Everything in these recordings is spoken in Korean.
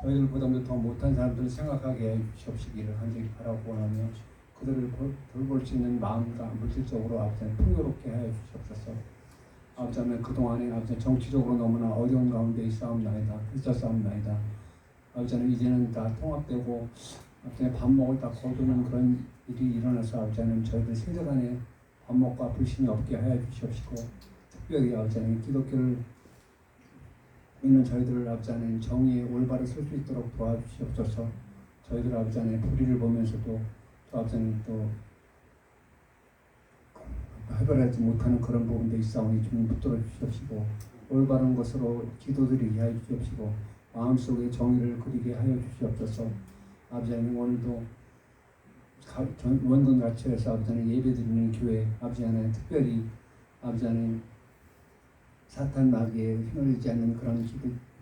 저희들보다도 더 못한 사람들을 생각하게 해 주시옵시기를 간절히 바라고 원하며 그들을 돌볼 수 있는 마음과 물질적으로 아버지 풍요롭게 하여 주시옵소서. 아버지 하나님 그동안에 아버지 정치적으로 너무나 어려운 가운데 있었사옵나이다. 아버지 하나님 이제는 다 통합되고 아버지 밥 먹을 다 거두는 그런 일이 일어나서 아버지 하나님 저희들 세대간에 반목과 불신이 없게 하여 주시옵시고 특별히 아버지 하나님 기독교를 믿는 저희들을 아버지 하나님 정의에 올바로 설 수 있도록 도와주시옵소서. 저희들 아버지 하나님 불의를 보면서도 또 아버지 하나님 또 해결하지 못하는 그런 부분도 있사오니 좀 붙들어 주시옵시고 올바른 것으로 기도드리게 하여 주시옵시고 마음속에 정의를 그리게 하여 주시옵소서. 아버지 하나님 오늘도 원군 가치에서 아버지 하나님 예배드리는 교회 아버지 하나님 특별히 아버지 하나님 사탄 마귀에 휘둘리지 않는 그런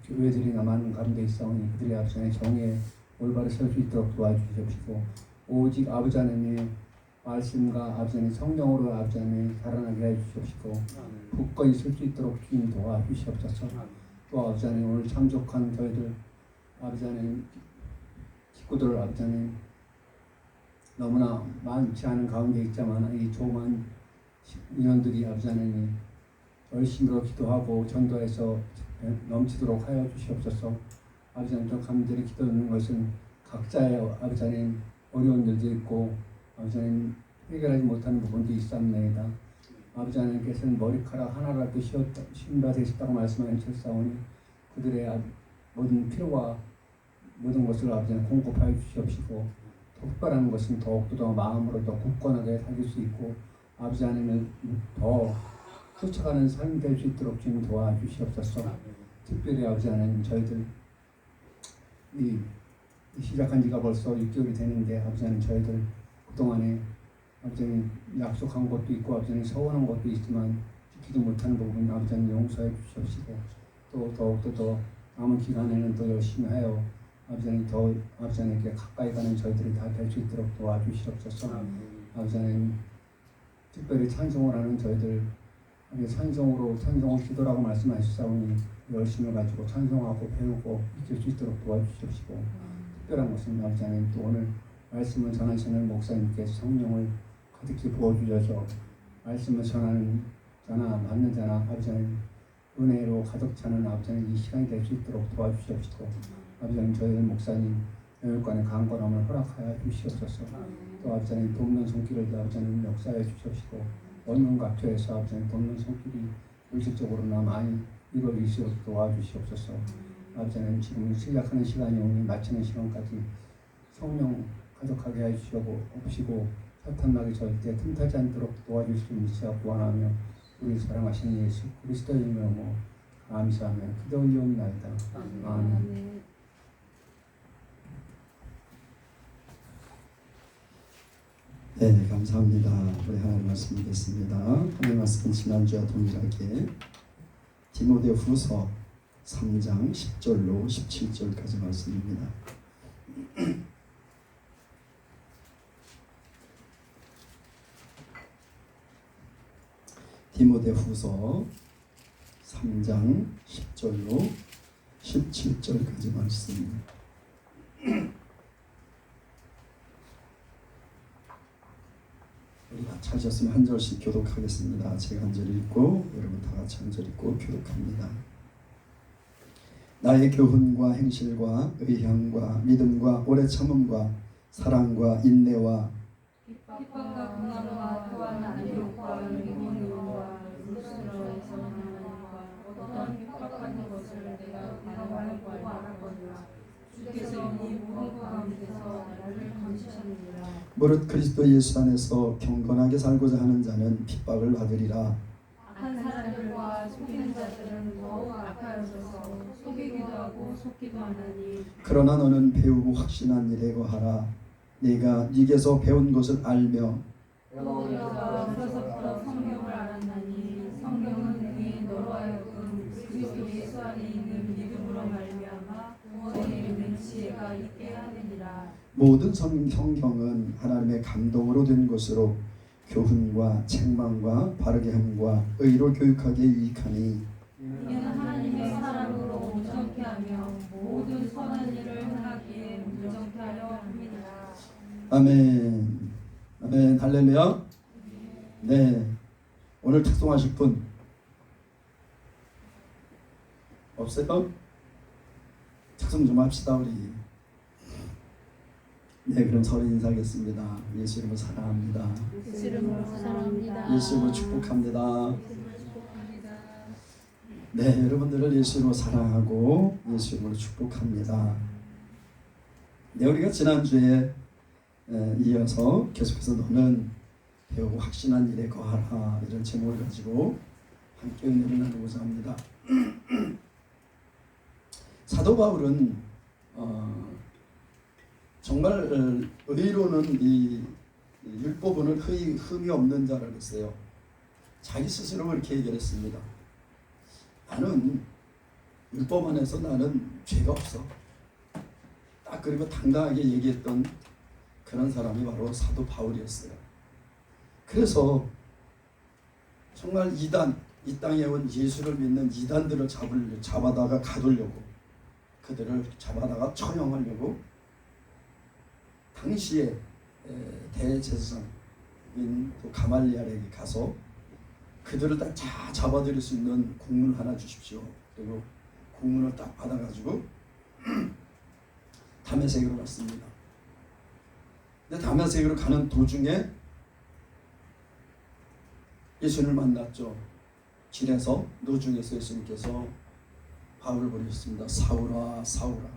교회들이 많은 가운데 있사오니 그들의 아버지 하나님 정의에 올바로 설 수 있도록 도와주시옵시고 오직 아버지 하나님의 말씀과 아버지 하나님 성령으로 아버지 하나님 살아나게 해주시옵시고 굳건히 설 수 있도록 주님 도와주시옵소서. 또 아버지 하나님 오늘 참석한 저희들 아버지 하나님 식구들 아버지 하나님 너무나 많지 않은 가운데 있지만 이 조그만 인원들이 아버지 하나님 열심히 기도하고 전도해서 넘치도록 하여 주시옵소서. 아버지 하나님 간절히 기도하는 것은 각자의 아버지 하나님 어려운 일도 있고 아버지 하나님 해결하지 못하는 부분도 있사옵나이다. 아버지 하나님께서는 머리카락 하나라도 쉰바 되셨다고 말씀하셨사오니 그들의 모든 필요와 모든 것을 아버지 하나님 공급하여 주시옵시고 특별한 것은 더욱더 더 마음으로 더 굳건하게 살릴 수 있고 아버지 하나님을 더 쫓아가는 삶이 될 수 있도록 주님 도와주시옵소서. 특별히 아버지 하나님 저희들 시작한 지가 벌써 6개월이 되는데 아버지 하나님 저희들 그동안에 아버지 하나님 약속한 것도 있고 아버지 하나님 서운한 것도 있지만 지키지 못하는 부분 아버지 하나님 용서해 주시옵시고 또 더욱더 더 남은 기간에는 더 열심히 하여 아버지 하나님 더 아버지 하나님께 가까이 가는 저희들이 다 될 수 있도록 도와주시옵소서. 아버지 하나님 특별히 찬송을 하는 저희들 찬송을 기도라고 말씀하셨사오니 열심을 가지고 찬송하고 배우고 익힐 수 있도록 도와주시옵시고 특별한 것은 아버지 하나님 또 오늘 말씀을 전하시는 목사님께서 성령을 가득히 부어주셔서 말씀을 전하는 자나 받는 자나 아버지 하나님 은혜로 가득 차는 아버지 하나님 이 시간이 될 수 있도록 도와주시옵시고 아버지 하나님 저희들 목사님 영육간의 강건함을 허락하여 주시옵소서. 또 아버지 하나님 돕는 손길을 아버지 하나님 역사해 주시옵시고 원룸 각처에서 아버지 하나님 돕는 손길이 물질적으로나 많이 이루어질 수 있도록 도와주시옵소서. 아버지 하나님 지금 시작하는 시간이 오니 마치는 시간까지 성령 가득하게 해주시고 사탄 마귀 절대 틈타지 않도록 도와줄 수 있으시고 구원하며 우리 사랑하시는 예수 그리스도의 이름으로 감사하며 기도 올리옵나이다. 아멘. 네, 감사합니다. 우리 하나님 말씀 듣겠습니다. 하나님 말씀은 지난주와 동일하게 디모데후서 3장 10절로 17절까지 말씀입니다. 디모데후서 3장 10절로 17절까지 말씀입니다. 우리 다 찾으셨으면 한 절씩 교독하겠습니다. 제가 한 절 읽고 여러분 다 같이 한 절 읽고 교독합니다. 나의 교훈과 행실과 의향과 믿음과 오래 참음과 사랑과 인내와 핍박과 공함과 또한 안욕과 유모와 물수로 성함과 어떤 핍박하는 것을 내가 알고 알았거니와 주께서 이 모든 가운데서 나를 건지셨느니라. 무릇 그리스도 예수 안에서 경건하게 살고자 하는 자는 핍박을 받으리라. 악한 사람들과 속이는 자들은 더욱 악하여져서 속이기도 하고 속기도 하나니 그러나 너는 배우고 확신한 일에 거하라. 네가 네게서 배운 것을 알며 너희가 어려서부터 성경을 알았나니 성경은 능히 너로 하여금 그리스도 예수 안에 있는 믿음으로 말미암아 구원에 있는 지혜가 있게 하느니라. 모든 성경은 하나님의 감동으로 된 것으로 교훈과 책망과 바르게 함과 의로 교육하기에 유익하니 이는 하나님의 사랑으로 온전케 하며 모든 선한 일을 아멘. 아멘. 할렐루야. 네. 오늘 특송하실 분 없어요? 특송 좀 합시다 우리. 네, 그럼 서로 인사하겠습니다. 예수 이름으로 사랑합니다. 예수 이름으로 사랑합니다. 예수 이름으로 축복합니다. 네, 여러분들을 예수 이름으로 사랑하고 예수 이름으로 축복합니다. 네, 우리가 지난주에 이어서 계속해서 너는 배우고 확신한 일에 거하라 이런 제목을 가지고 함께 은혜를 나누고자 합니다. 사도 바울은 정말 의로는 이 율법은 흠이 없는 자라고 했어요. 자기 스스로 그렇게 얘기를 했습니다. 나는 율법 안에서 나는 죄가 없어. 딱 그리고 당당하게 얘기했던 그런 사람이 바로 사도 바울이었어요. 그래서 정말 이단, 이 땅에 온 예수를 믿는 이단들을 잡아다가 가두려고, 그들을 잡아다가 처형하려고 당시에 대제사장인 가말리엘에게 가서 그들을 딱 잡아들일 수 있는 공문 하나 주십시오. 그리고 공문을 딱 받아가지고 다메섹으로 갔습니다. 근데 다메섹으로 가는 도중에 예수님을 만났죠. 길에서 노중에서 예수님께서 바울을 부르셨습니다. 사울아 사울아.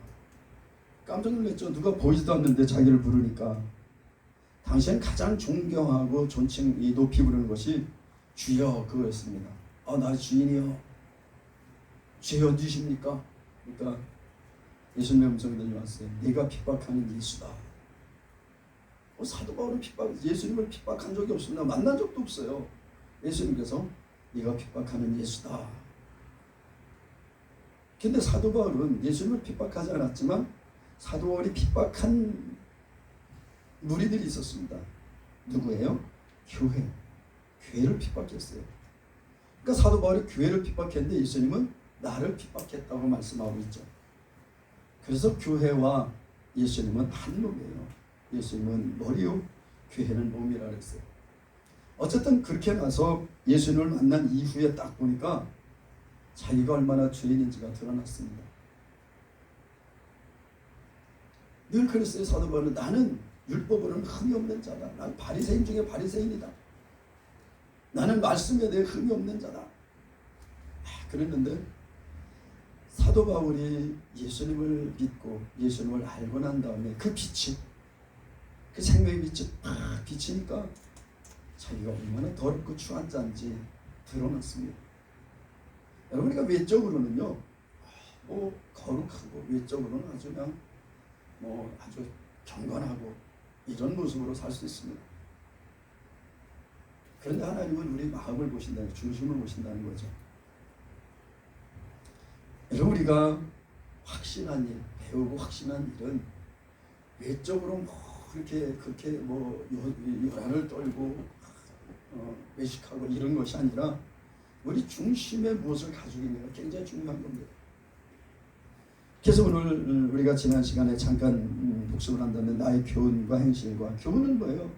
깜짝 놀랐죠. 누가 보이지도 않는데 자기를 부르니까. 당시엔 가장 존경하고 존칭이 높이 부르는 것이 주여 그거였습니다. 나 주인이요. 죄 어디십니까? 그러니까 예수님의 음성이 들려왔어요. 네가 핍박하는 예수다. 사도 바울은 예수님을 핍박한 적이 없습니다. 만난 적도 없어요. 예수님께서 네가 핍박하는 예수다. 근데 사도 바울은 예수님을 핍박하지 않았지만 사도 바울이 핍박한 무리들이 있었습니다. 누구예요? 교회를 핍박했어요. 그러니까 사도 바울이 교회를 핍박했는데 예수님은 나를 핍박했다고 말씀하고 있죠. 그래서 교회와 예수님은 한 몸이에요. 예수님은 머리요, 교회는 몸이라 그랬어요. 어쨌든 그렇게 나서 예수님을 만난 이후에 딱 보니까 자기가 얼마나 죄인인지가 드러났습니다. 늘 그랬어요. 사도 바울은 나는 율법으로는 흠이 없는 자다. 난 바리새인 중에 바리새인이다. 나는 말씀에 대해 흠이 없는 자다. 그랬는데 사도 바울이 예수님을 믿고 예수님을 알고 난 다음에 그 빛이, 그 생명의 빛이 팍 비치니까 자기가 얼마나 더럽고 추한 자인지 드러났습니다. 여러분, 우리가 외적으로는요, 거룩하고 외적으로는 아주 그냥 아주 경건하고 이런 모습으로 살 수 있습니다. 그런데 하나님은 우리 마음을 보신다는, 중심을 보신다는 거죠. 여러분, 우리가 확신한 일, 배우고 확신한 일은 외적으로 그렇게 요란을 떨고 외식하고 이런 것이 아니라 우리 중심의 무엇을 가지고 있는가 굉장히 중요한 겁니다. 그래서 오늘 우리가 지난 시간에 잠깐 복습을 한다면 나의 교훈과 행실과, 교훈은 뭐예요?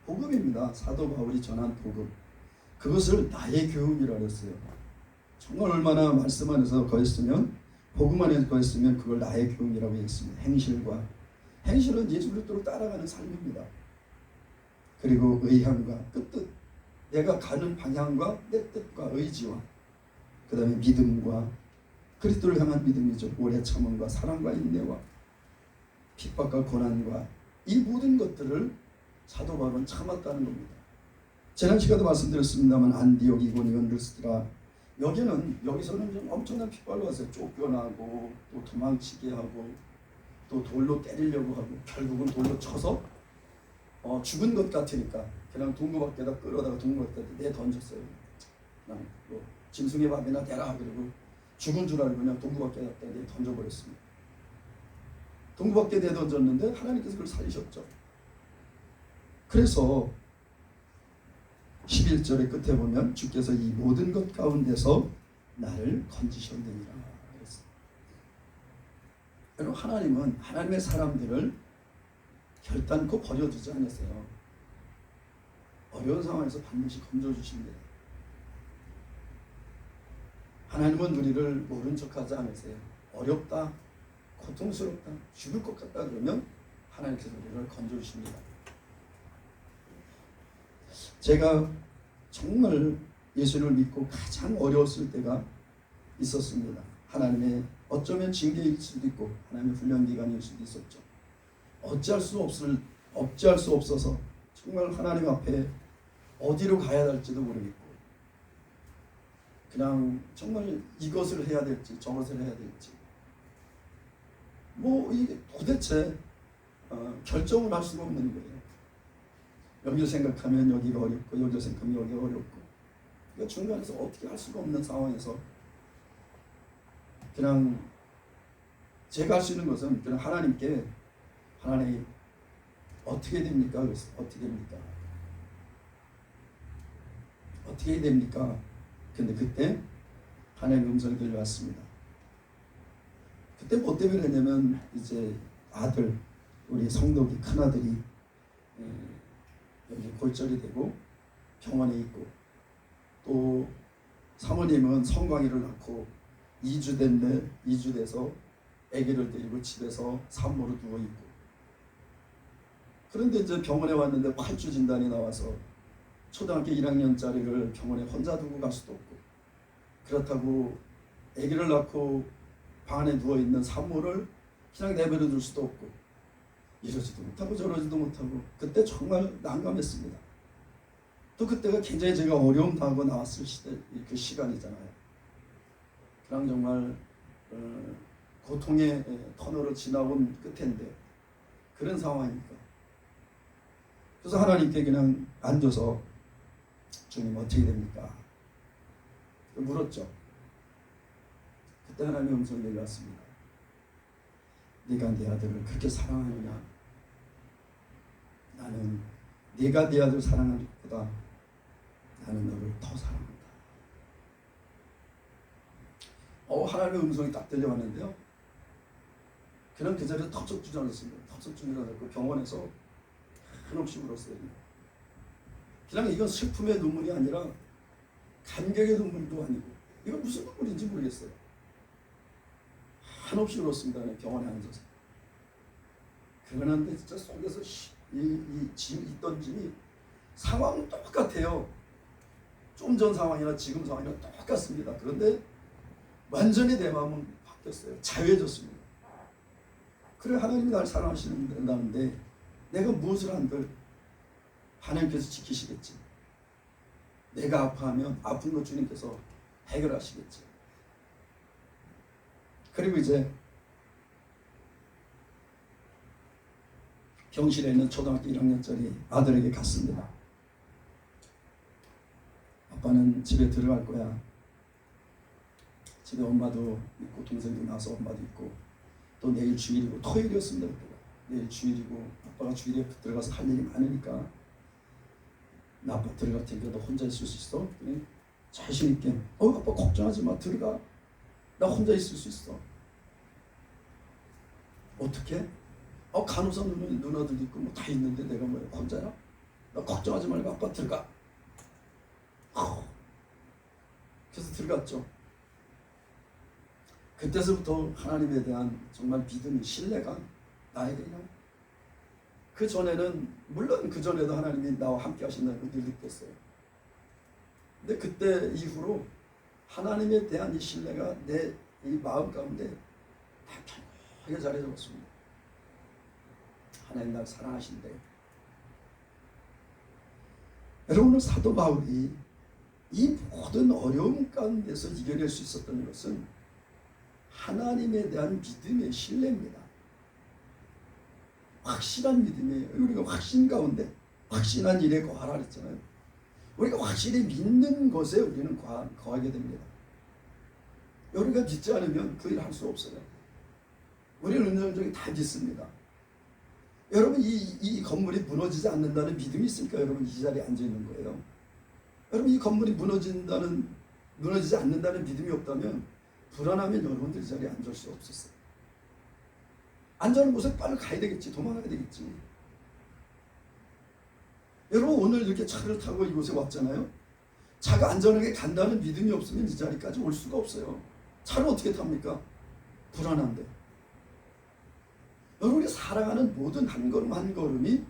복음입니다. 사도 바울이 전한 복음, 그것을 나의 교훈이라고 했어요. 정말 얼마나 말씀 안에서 거했으면, 복음 안에서 거했으면 그걸 나의 교훈이라고 했습니다. 행실은 예수 그리스도로 따라가는 삶입니다. 그리고 의향과 뜻, 내가 가는 방향과 내 뜻과 의지와, 그 다음에 믿음과 그리스도를 향한 믿음이죠. 오래 참음과 사랑과 인내와 핍박과 고난과 이 모든 것들을 사도 바울은 참았다는 겁니다. 지난 시간에도 말씀드렸습니다만 안디옥, 이고니온, 르스드라, 여기서는 좀 엄청난 핍박을 받았어요. 쫓겨나고 또 도망치게 하고 또 돌로 때리려고 하고 결국은 돌로 쳐서 죽은 것 같으니까 그냥 동구 밖에다 끌어다가 동구 밖에다 내던졌어요. 그냥 짐승의 밥이나 대라. 그리고 죽은 줄 알고 그냥 동구 밖에다 내던져버렸습니다. 동구 밖에 내던졌는데 하나님께서 그걸 살리셨죠. 그래서 11절의 끝에 보면 주께서 이 모든 것 가운데서 나를 건지셨느니라 그랬어요. 여러분, 하나님은 하나님의 사람들을 결단코 버려두지 않으세요. 어려운 상황에서 반드시 건져주십니다. 하나님은 우리를 모른 척하지 않으세요. 어렵다, 고통스럽다, 죽을 것 같다 그러면 하나님께서 우리를 건져주십니다. 제가 정말 예수를 믿고 가장 어려웠을 때가 있었습니다. 하나님의 어쩌면 징계일 수도 있고 하나님의 훈련 기간일 수도 있었죠. 어찌할 수 없어서 정말 하나님 앞에 어디로 가야 할지도 모르겠고 그냥 정말 이것을 해야 될지 저것을 해야 될지 뭐 이게 도대체 결정을 할 수가 없는 거예요. 여기를 생각하면 여기가 어렵고 여기를 생각하면 여기가 어렵고 그러니까 중간에서 어떻게 할 수가 없는 상황에서 그냥 제가 할 수 있는 것은 그냥 하나님께 하나님 어떻게 됩니까? 그래서 어떻게 됩니까? 어떻게 해야 됩니까? 근데 그때 하나님의 음성이 들려왔습니다. 그때 뭐 때문에 그랬냐면 이제 아들 우리 성덕이 큰아들이 여기 골절이 되고 병원에 있고 또 사모님은 성광이를 낳고 2주 돼서 아기를 데리고 집에서 산모로 누워있고 그런데 이제 병원에 왔는데 8주 진단이 나와서 초등학교 1학년짜리를 병원에 혼자 두고 갈 수도 없고 그렇다고 아기를 낳고 방 안에 누워있는 산모를 그냥 내버려 둘 수도 없고 이러지도 못하고 저러지도 못하고 그때 정말 난감했습니다. 또 그때가 굉장히 제가 어려움 당하고 나왔을 시대 그 시간이잖아요. 그냥 정말 고통의 터널을 지나온 끝인데 그런 상황이니까 그래서 하나님께 그냥 앉아서 주님 어떻게 됩니까? 물었죠. 그때 하나님의 음성이 내려왔습니다. 네가 네 아들을 그렇게 사랑하느냐? 나는 네가 네 아들 사랑하는 것보다 나는 너를 더 사랑한다. 하나님의 음성이 딱 들려왔는데요. 그냥 그 자리에 턱 주저앉았습니다. 턱 주저앉았고 병원에서 한없이 울었어요. 그냥 이건 슬픔의 눈물이 아니라 감격의 눈물도 아니고 이건 무슨 눈물인지 모르겠어요. 한없이 울었습니다. 병원에 앉아서. 그러는데 진짜 속에서 있던 짐이 상황은 똑같아요. 좀 전 상황이나 지금 상황이나 똑같습니다. 그런데 완전히 내 마음은 바뀌었어요. 자유해졌습니다. 그래 하나님이 날 사랑하시는데 내가 무엇을 한들 하나님께서 지키시겠지. 내가 아파하면 아픈 것 주님께서 해결하시겠지. 그리고 이제 병실에 있는 초등학교 1학년짜리 아들에게 갔습니다. 아빠는 집에 들어갈 거야. 집에 엄마도 있고 동생도 나서 엄마도 있고 또 내일 주일이고 토요일이었습니다. 그때가. 내일 주일이고 아빠가 주일에 들어가서 할 일이 많으니까 나 아빠 들어갈 테니까 너 혼자 있을 수 있어? 그래? 자신 있게 아빠 걱정하지 마 들어가. 나 혼자 있을 수 있어. 어떻게? 간호사 누나들도 있고 뭐 다 있는데 내가 뭐 혼자야? 나 걱정하지 말고 아빠 들어가. 그래서 들어갔죠. 그때서부터 하나님에 대한 정말 믿음이 신뢰가 나에게 그냥 그 전에는 물론 그 전에도 하나님이 나와 함께 하신다는 걸 느꼈어요. 근데 그때 이후로 하나님에 대한 이 신뢰가 내 이 마음 가운데 다 편하게 자리 잡았습니다. 하나님 날 사랑하신대. 여러분 오늘 사도 바울이 이 모든 어려움 가운데서 이겨낼 수 있었던 것은 하나님에 대한 믿음의 신뢰입니다. 확실한 믿음이에요. 우리가 확신 가운데 확신한 일에 거하라 그랬잖아요. 우리가 확실히 믿는 것에 우리는 거하게 됩니다. 우리가 믿지 않으면 그 일을 할 수 없어요. 우리는 은연중에 다 믿습니다. 여러분 이 건물이 무너지지 않는다는 믿음이 있으니까 여러분 이 자리에 앉아 있는 거예요. 여러분 이 건물이 무너지지 않는다는 믿음이 없다면 불안하면 여러분들 이 자리에 앉을 수 없었어요. 앉아는 곳에 빨리 가야 되겠지. 도망가야 되겠지. 여러분 오늘 이렇게 차를 타고 이곳에 왔잖아요. 차가 안전하게 간다는 믿음이 없으면 이 자리까지 올 수가 없어요. 차를 어떻게 탑니까? 불안한데. 여러분이 살아가는 모든 한 걸음 한 걸음이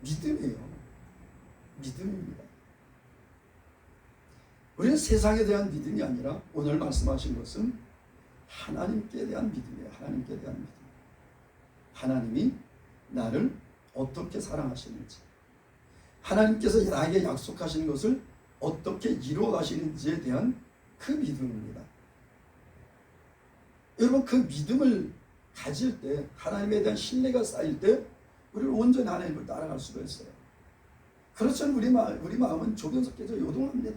믿음이에요. 믿음입니다. 우리는 세상에 대한 믿음이 아니라 오늘 말씀하신 것은 하나님께 대한 믿음이에요. 하나님께 대한 믿음. 하나님이 나를 어떻게 사랑하시는지, 하나님께서 나에게 약속하신 것을 어떻게 이루어 가시는지에 대한 그 믿음입니다. 여러분 그 믿음을 가질 때, 하나님에 대한 신뢰가 쌓일 때 우리는 온전히 하나님을 따라갈 수가 있어요. 그렇지 않으면 우리 마음은 조변석해져 요동합니다.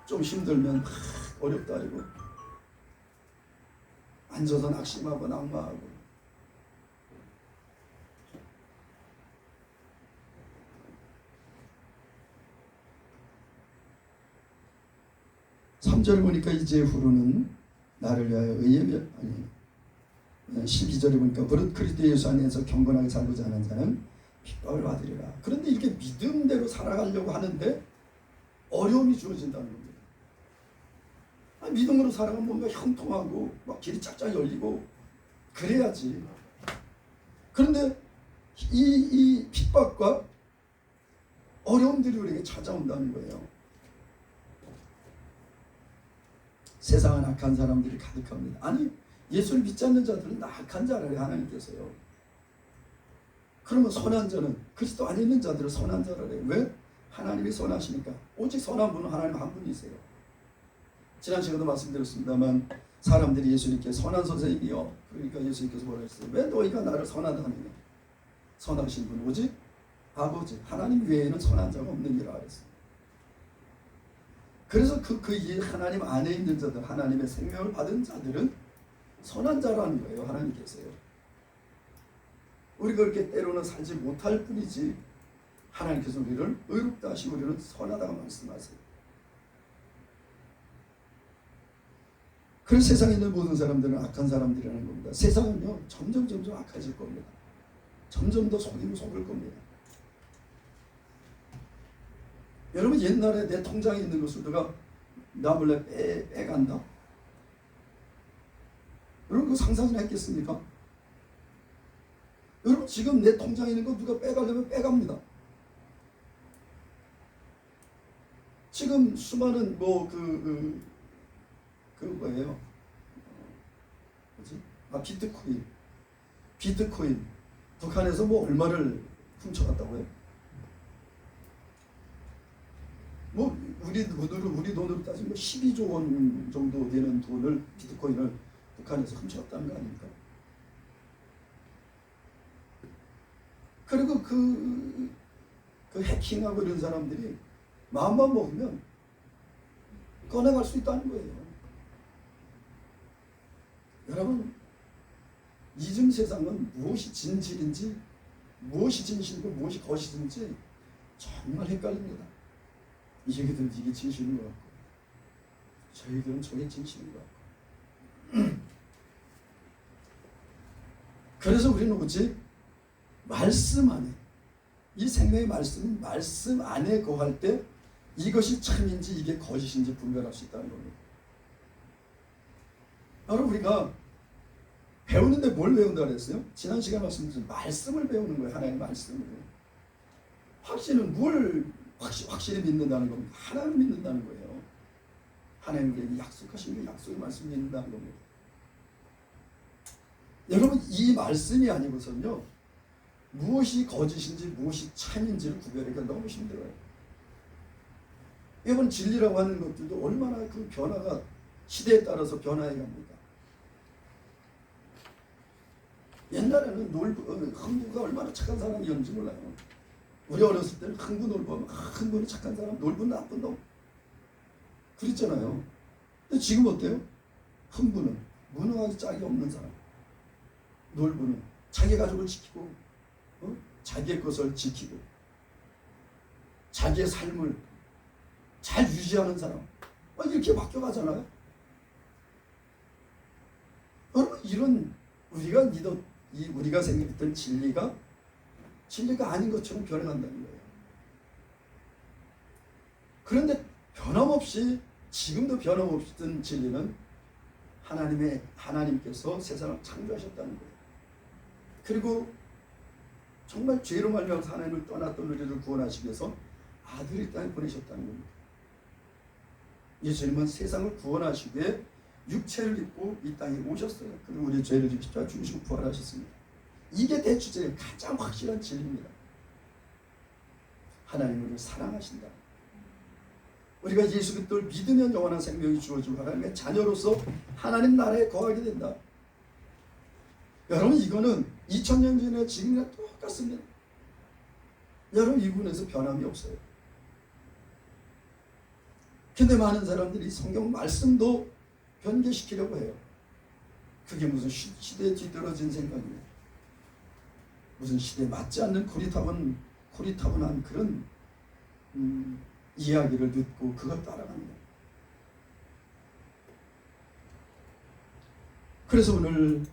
좀 힘들면 어렵다 이고 앉아서 낙심하고 낙마하고. 3절 보니까 이제 후로는 나를 위하여 의의 12절에 보니까 무릇 그리스도 예수 안에서 경건하게 살고자 하는 자는 핍박을 받으리라. 그런데 이렇게 믿음대로 살아가려고 하는데 어려움이 주어진다는 겁니다. 믿음으로 살아가면 뭔가 형통하고 막 길이 쫙쫙 열리고 그래야지. 그런데 이 핍박과 어려움들이 우리에게 찾아온다는 거예요. 세상은 악한 사람들이 가득합니다. 아니 예수를 믿지 않는 자들은 악한 자라래 하나님께서요. 그러면 선한 자는 그리스도 안에 있는 자들은 선한 자라래. 왜? 하나님이 선하시니까. 오직 선한 분은 하나님 한 분이세요. 지난 시간에도 말씀드렸습니다만 사람들이 예수님께 선한 선생님이요. 그러니까 예수님께서 뭐라 했어요? 왜 너희가 나를 선하다 하느냐? 선하신 분 오직 아버지 하나님 외에는 선한 자가 없느니라 그랬어요. 그래서 이 하나님 안에 있는 자들, 하나님의 생명을 받은 자들은 선한 자라는 거예요. 하나님께서요. 우리가 그렇게 때로는 살지 못할 뿐이지 하나님께서 우리를 의롭다 하시고 우리는 선하다고 말씀하세요. 그래서 세상에 있는 모든 사람들은 악한 사람들이라는 겁니다. 세상은요 점점 악해질 겁니다. 점점 더 속이면 속을 겁니다. 여러분 옛날에 내 통장에 있는 것을 누가 나 몰래 빼간다? 여러분 그 상상을 했겠습니까? 여러분 지금 내 통장에 있는 거 누가 빼가려면 빼갑니다. 지금 수많은 뭐예요? 뭐지? 비트코인 북한에서 뭐 얼마를 훔쳐갔다고요? 뭐 우리 돈으로 따지면 12조 원 정도 되는 돈을 비트코인을 북한에서 훔쳐갔다는 거 아닙니까? 그리고 그 해킹하고 이런 사람들이 마음만 먹으면 꺼내갈 수 있다는 거예요. 여러분 이즘 세상은 무엇이 진실인지 무엇이 진실이고 무엇이 거짓인지 정말 헷갈립니다. 이들은 이게 진실인 것 같고 저희들은 저게 진실인 것 같고 그래서 우리는 오직 말씀 안에 이 생명의 말씀 안에 거할 때 이것이 참인지 이게 거짓인지 분별할 수 있다는 겁니다. 여러분 우리가 배우는데 뭘 배운다 그랬어요? 지난 시간에 말씀드린 말씀을 배우는 거예요. 하나님의 말씀을. 확신은 뭘 확실히 믿는다는 겁니다. 하나님을 믿는다는 거예요. 하나님께 약속하신 게 약속의 말씀을 믿는다는 겁니다. 여러분 이 말씀이 아니고선요 무엇이 거짓인지 무엇이 참인지를 구별하기가 너무 힘들어요. 여러분 진리라고 하는 것들도 얼마나 그 변화가 시대에 따라서 변화해 갑니다. 옛날에는 흥부가 얼마나 착한 사람이었는지 몰라요. 우리 어렸을 때는 흥부 놀부하면 흥부는 착한 사람, 놀부는 나쁜 놈 그랬잖아요. 근데 지금 어때요? 흥부는 무능하기 짝이 없는 사람, 놀부는 자기 가족을 지키고 자기의 것을 지키고 자기의 삶을 잘 유지하는 사람 이렇게 바뀌어가잖아요. 여러분 이런 우리가 생각했던 진리가 진리가 아닌 것처럼 변해간다는 거예요. 그런데 변함없이 지금도 변함없이 든 진리는 하나님께서 세상을 창조하셨다는 거예요. 그리고 정말 죄로 말미암아서 하나님을 떠났던 우리를 구원하시기 위해서 아들을 이 땅에 보내셨다는 겁니다. 예수님은 세상을 구원하시기 위해 육체를 입고 이 땅에 오셨어요. 그리고 우리의 죄를 십자가에 죽으시고 부활하셨습니다. 이게 대주제의 가장 확실한 진리입니다. 하나님을 우리를 사랑하신다. 우리가 예수 그리스도를 믿으면 영원한 생명이 주어지고 하나님의 자녀로서 하나님 나라에 거하게 된다. 여러분, 이거는 2000년 전에 지금이랑 똑같습니다. 여러분, 이 부분에서 변함이 없어요. 근데 많은 사람들이 성경 말씀도 변개시키려고 해요. 그게 무슨 시대에 뒤떨어진 생각이에요. 무슨 시대에 맞지 않는 고리타분한 그런 이야기를 듣고 그걸 따라가는 거예요. 그래서 오늘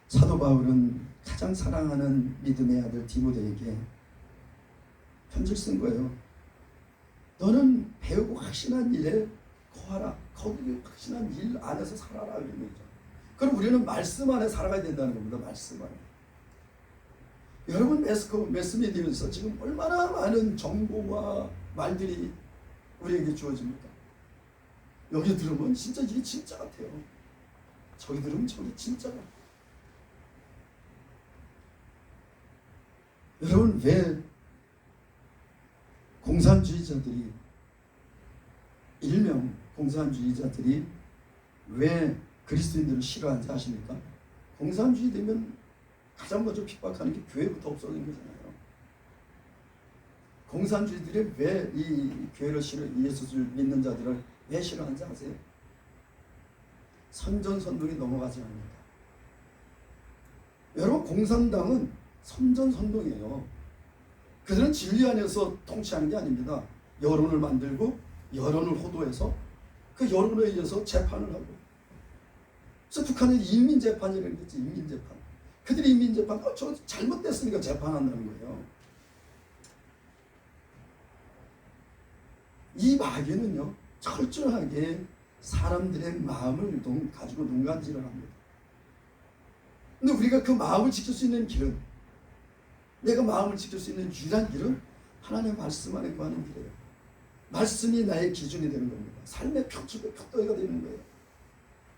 사도 바울은 가장 사랑하는 믿음의 아들 디모데에게 편지를 쓴 거예요. 너는 배우고 확신한 일에 거하라. 거기 확신한 일 안에서 살아라. 이런 거죠. 그럼 우리는 말씀 안에 살아가야 된다는 겁니다. 말씀 안에. 여러분, 매스미디어에서 지금 얼마나 많은 정보와 말들이 우리에게 주어집니까? 여기 들으면 진짜 이게 진짜 같아요. 저기 들으면 저기 진짜 같아요. 여러분, 왜 공산주의자들이 일명 공산주의자들이 왜 그리스도인들을 싫어하는지 아십니까? 공산주의 되면 가장 먼저 핍박하는 게 교회부터 없어진 거잖아요. 공산주의들이 왜 이 교회를 예수를 믿는 자들을 왜 싫어하는지 아세요? 선전선동이 넘어가지 않는다. 여러분, 공산당은 선전선동이에요. 그들은 진리 안에서 통치하는 게 아닙니다. 여론을 만들고 여론을 호도해서 그 여론에 의해서 재판을 하고. 그래서 북한은 인민재판이라는 게 있지. 인민재판. 그들이 인민재판, 저 잘못됐으니까 재판한다는 거예요. 이 마귀는요, 철저하게 사람들의 마음을 가지고 농간질을 합니다. 근데 우리가 그 마음을 지킬 수 있는 길은, 내가 마음을 지킬 수 있는 유일한 길은 하나님의 말씀 안에 거하는 길이에요. 말씀이 나의 기준이 되는 겁니다. 삶의 표도가 되는 거예요.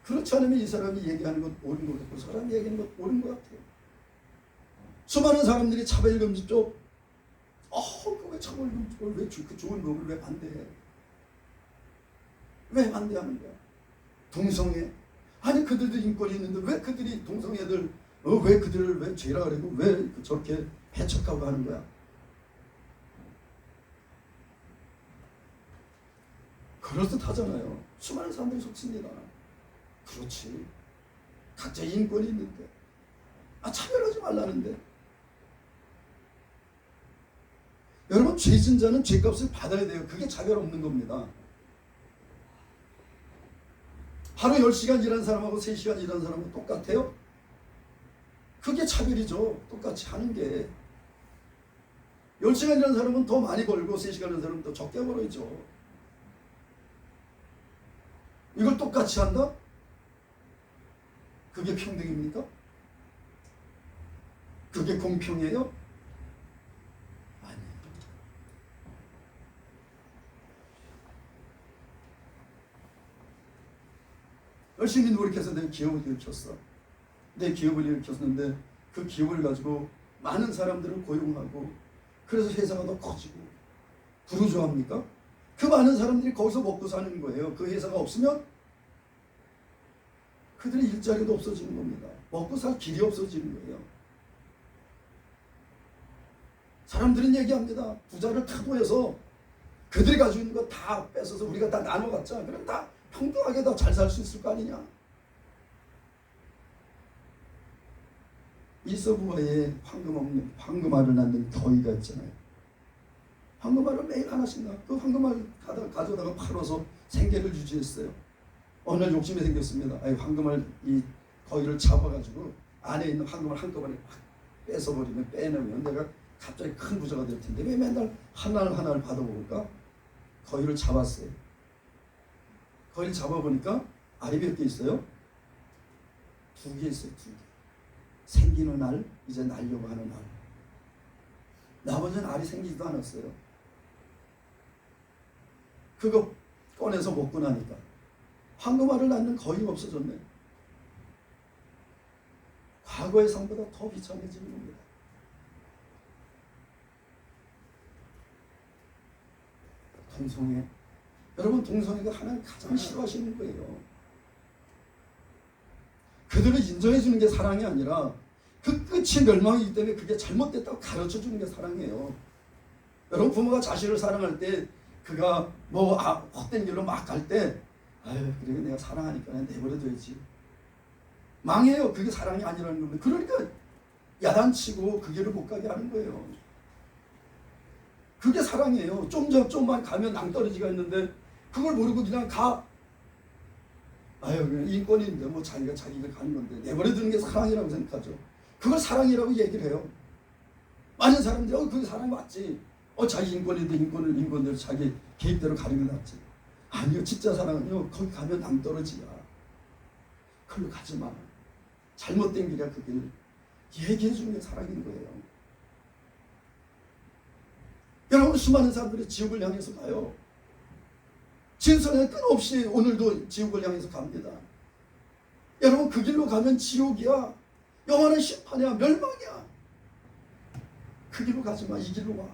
그렇지 않으면 이 사람이 얘기하는 것 옳은 것 같고, 사람이 얘기하는 것 옳은 것 같아요. 수많은 사람들이 차별금지 쪽, 왜 차별금지 쪽을 왜 그 좋은 법을 왜 반대해? 왜 반대하는 거야? 동성애. 아니, 그들도 인권이 있는데 왜 그들이 동성애들, 왜 그들을 왜 죄라 그러고 왜 저렇게 배척하고 하는 거야? 그럴듯하잖아요. 수많은 사람들이 속습니다. 그렇지. 각자의 인권이 있는데. 차별하지 말라는데. 여러분, 죄진 자는 죄값을 받아야 돼요. 그게 차별 없는 겁니다. 하루 10시간 일한 사람하고 3시간 일한 사람은 똑같아요? 그게 차별이죠. 똑같이 하는 게. 10시간 일한 사람은 더 많이 벌고 3시간 일한 사람은 더 적게 벌어야죠. 이걸 똑같이 한다? 그게 평등입니까? 그게 공평해요? 아니에요. 열심히 노력해서 내 기업을 일으켰어. 내 기업을 일으켰는데 그 기업을 가지고 많은 사람들을 고용하고, 그래서 회사가 더 커지고. 부르주아입니까? 그 많은 사람들이 거기서 먹고 사는 거예요. 그 회사가 없으면 그들의 일자리도 없어지는 겁니다. 먹고 살 길이 없어지는 거예요. 사람들은 얘기합니다. 부자를 타도해서 그들이 가지고 있는 거 다 뺏어서 우리가 다 나눠 갖자. 그럼 다 평등하게 다 잘 살 수 있을 거 아니냐. 이서부와의 황금알을 낳는 더위가 있잖아요. 황금알을 매일 하나씩 낳고 그 황금알 가져다가 팔아서 생계를 유지했어요. 어느 날 욕심이 생겼습니다. 황금알 이 거위를 잡아가지고 안에 있는 황금알 한꺼번에 뺏어버리면 빼내면 내가 갑자기 큰 부자가 될 텐데 왜 맨날 하나를 받아먹을까? 거위를 잡았어요. 거위를 잡아보니까 알이 몇 개 있어요? 2개 있어요. 2개. 생기는 알, 이제 날려고 하는 알. 나머지는 알이 생기지도 않았어요. 그거 꺼내서 먹고 나니까 황금알을 낳는 거위가 없어졌네. 과거의 삶보다 더 비참해지는 겁니다. 동성애. 여러분, 동성애가 하나님 가장 싫어하시는 거예요. 그들을 인정해 주는 게 사랑이 아니라 그 끝이 멸망이기 때문에 그게 잘못됐다고 가르쳐 주는 게 사랑이에요. 여러분, 부모가 자식을 사랑할 때 그가 헛된 길로 막 갈 때 아유 그래 내가 사랑하니까 그냥 내버려둬야지. 망해요. 그게 사랑이 아니라는 겁니다. 그러니까 야단치고 그 길을 못 가게 하는 거예요. 그게 사랑이에요. 좀만 가면 낭떠러지가 있는데 그걸 모르고 그냥 가. 아유 그냥 인권인데 뭐 자기가 자기 길 가는 건데 내버려두는 게 사랑이라고 생각하죠. 그걸 사랑이라고 얘기를 해요. 많은 사람들이 그게 사랑이 맞지. 자기 인권인데 인권대로 자기 계획대로 가는 게 낫지. 아니요, 진짜 사랑은요 거기 가면 낭떠러지야. 그걸로 가지 마. 잘못된 길이야. 그 길 얘기해 주는 게 사랑인 거예요. 여러분, 수많은 사람들이 지옥을 향해서 가요. 진선에 끊임없이 오늘도 지옥을 향해서 갑니다. 여러분, 그 길로 가면 지옥이야. 영원한 심판이야. 멸망이야. 그 길로 가지 마. 이 길로 와.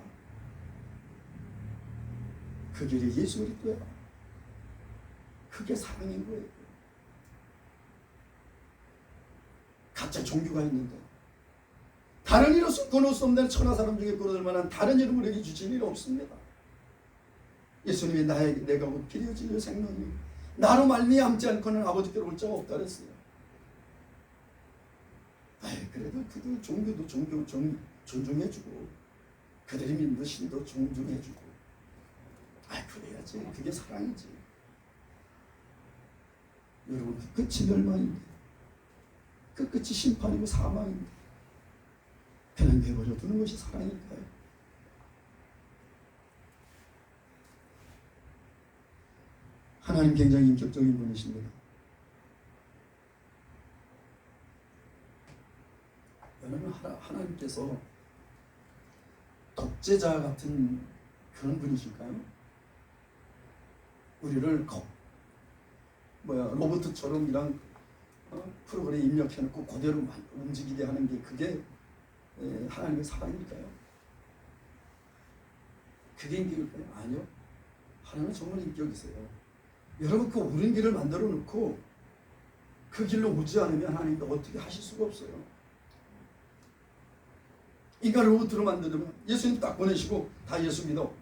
그 길이 예수 그리스도야. 그게 사랑인 거예요. 각자 종교가 있는데 다른 이로서 끊을 수 없는 천하 사람 중에 끊어들 만한 다른 이름을 우리에게 주신 일이 없습니다. 예수님이 내가 곧 길이요 진리요 생명이요 나로 말미암지 않고는 아버지께로 올 자가 없다 그랬어요. 그래도 그들 종교도 존중해주고 그들이 믿는 신도 존중해주고 그래야지. 그게 사랑이지. 여러분, 그 끝이 멸망인데 그 끝이 심판이고 사망인데 그냥 내버려 두는 것이 사랑일까요? 하나님 굉장히 인격적인 분이십니다. 여러분, 하나님께서 독재자 같은 그런 분이실까요? 우리를 로봇처럼 이런 프로그램에 입력해놓고 그대로 움직이게 하는 게 그게 하나님의 사랑일까요? 그게 인격일까요? 아니요. 하나님은 정말 인격이세요. 여러분, 그 옳은 길을 만들어 놓고 그 길로 오지 않으면 하나님도 어떻게 하실 수가 없어요. 인간을 로봇으로 만들면 예수님 딱 보내시고 다 예수 믿어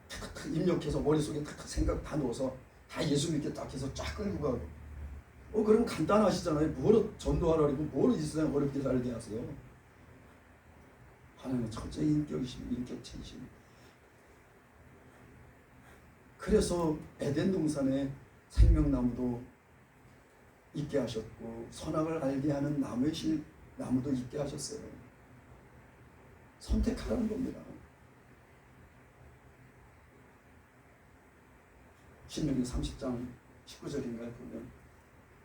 탁탁탁 입력해서 머릿속에 탁탁 생각 다 넣어서 다 예수 믿게 딱 해서 쫙 끌고 가고 그럼 간단하시잖아요. 뭐로 전도하라 그러고 뭐로 이 세상 어렵게 살게 하세요. 하나님은 철저히 인격체이십니다. 그래서 에덴 동산에 생명나무도 있게 하셨고 선악을 알게 하는 나무도 있게 하셨어요. 선택하라는 겁니다. 신명기 30장 19절인가요? 보면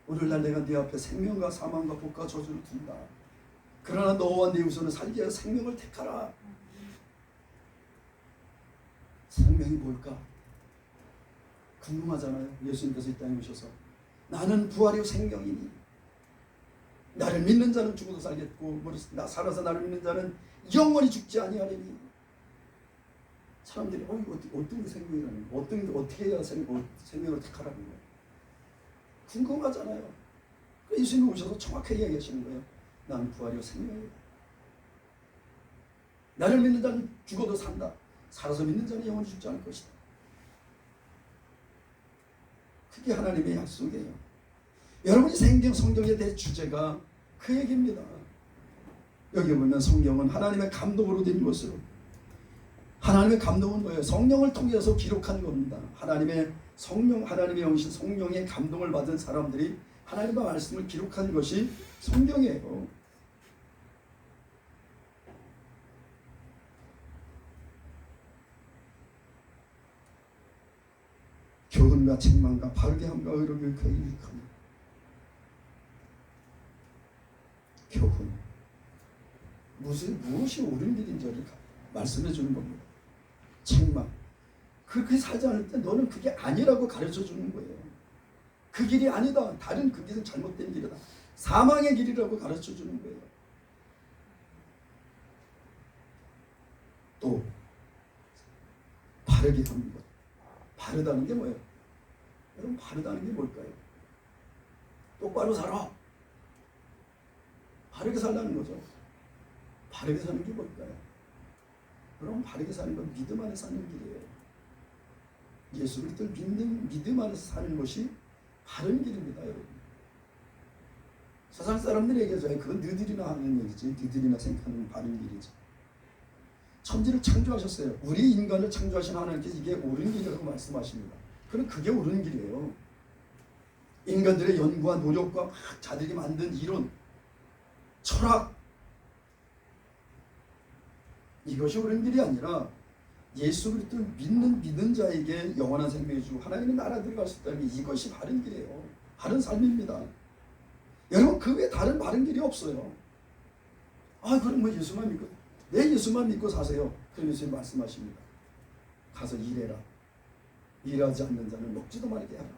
오늘날 내가 네 앞에 생명과 사망과 복과 저주를 둔다. 그러나 너와 네 후손은 살기 위하여 생명을 택하라. 생명이 뭘까? 궁금하잖아요. 예수님께서 이 땅에 오셔서 나는 부활이요 생명이니 나를 믿는 자는 죽어도 살겠고 살아서 나를 믿는 자는 영원히 죽지 아니하리니. 사람들이 어떤 게 생명이라는 거야? 어떻게 해야 생명을 택하라는 거야? 궁금하잖아요. 예수님이 오셔서 정확하게 이야기하시는 거예요. 나는 부활이요 생명이다. 나를 믿는 자는 죽어도 산다. 살아서 믿는 자는 영원히 죽지 않을 것이다. 그게 하나님의 약속이에요. 여러분이 성경에 대해 주제가 그 얘기입니다. 여기 보면 성경은 하나님의 감동으로 된 것으로, 하나님의 감동은 뭐예요? 성령을 통해서 기록한 겁니다. 하나님의 영신 성령의 감동을 받은 사람들이 하나님의 말씀을 기록한 것이 성경이에요. 교훈과 책망과 바르게 함과 의로 교육하여 유익하며 교훈 무엇이 옳은 길인지를 말씀해 주는 겁니다. 책망 그렇게 살지 않을 때 너는 그게 아니라고 가르쳐 주는 거예요. 그 길이 아니다. 다른 그 길은 잘못된 길이다. 사망의 길이라고 가르쳐 주는 거예요. 또 바르게 하는 것. 바르다는 게 뭐예요? 여러분 바르다는 게 뭘까요? 똑바로 살아. 바르게 살라는 거죠. 바르게 사는 게 뭘까요? 여러분 바르게 사는 건 믿음 안에 사는 길이에요. 예수 그리스도를 믿는 믿음 안에서 사는 것이 바른 길입니다, 여러분. 세상 사람들이 얘기하잖아요. 그건 너희들이나 하는 얘기지. 너희들이나 생각하는 바른 길이지. 천지를 창조하셨어요. 우리 인간을 창조하신 하나님께서 이게 옳은 길이라고 말씀하십니다. 그럼 그게 옳은 길이에요. 인간들의 연구와 노력과 자들이 만든 이론, 철학 이것이 옳은 길이 아니라 예수 그리스도를 믿는 자에게 영원한 생명을 주고 하나님의 나라에 들어갈 수 있다는 게 이것이 바른 길이에요. 바른 삶입니다. 여러분 그 외에 다른 바른 길이 없어요. 아 그럼 뭐 예수만 믿고 내 예수만 믿고 사세요. 그럼 예수님 말씀하십니다. 가서 일해라. 일하지 않는 자는 먹지도 말게 하라.